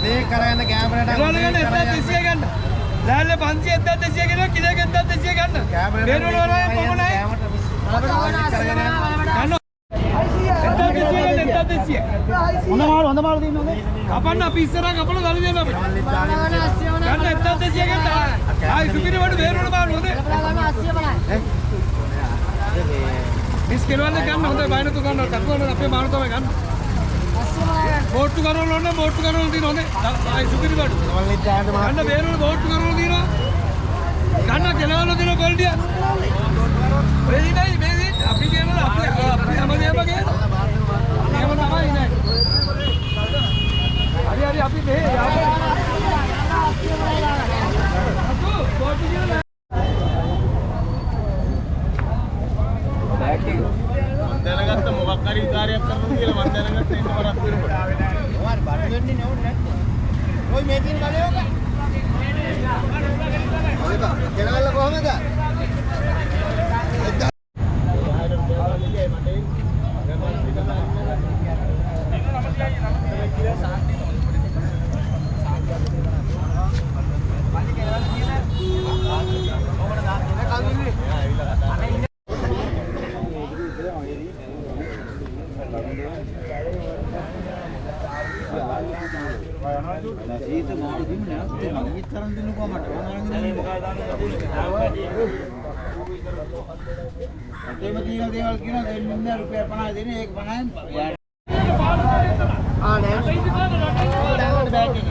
මේ කරගෙන කැමරේට ගන්න 1200 ගන්න. ලෑල්ලේ 500 200 ගන්න කිලෝක 200 ගන්න. බේරුවල වල කොහොමද? හොඳ මාළු දිනන්නේ. කපන්න අපි ඉස්සරහ කපලා ගල දෙන්න අපි. ගන්න 200 ගන්න. ආයි සුපිරි වඩ බේරුවල මාළු හොඳේ. 20 කිලෝ වල ගන්න හොඳයි බයින තු ගන්න. කටුවල අපේ මාළු තමයි ගන්න. බෝට්ටු කරවල ඕනේ බෝට්ටු කරවල දින හොඳේ. ආයි සුපිරි වඩ. ගන්න බේරුවල බෝට්ටු කරවල දිනවා. ගන්න කෙලවල දින ගොල්ඩිය. වෙලි නයි වෙලි අපි කියනවා අපි හැමදේම කියනවා. එහෙම තමයි නේ. හරි අපි මේ අතු බෝට්ටු කියලා දැනගත්ත මොකක් හරි කාර්යයක් කරනවා කියලා මම දැනගත්ත ඉන්න වරක් වෙනකොට. ඔයාර බඩු වෙන්නේ නෝනේ නැත්නම්. ඔය මේ තියෙන කලේ ඔක. ඔයක කෙනවල කොහමද? ඒක මාළු දෙන්නේ නැහැ. මගේ තරම් දෙන්නකෝ මට. අතේම තියෙන දේවල් කියනවා දෙන්නේ රුපියල් 50 දෙන්නේ ඒක 50න් ආ නෑ. දාන්න බෑග් එක.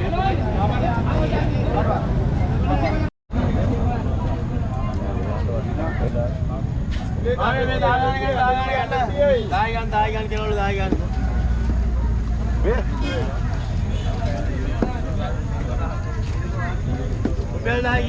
ආයේ මේ දාගන්න කෙනවලු දාගන්න. Bel daha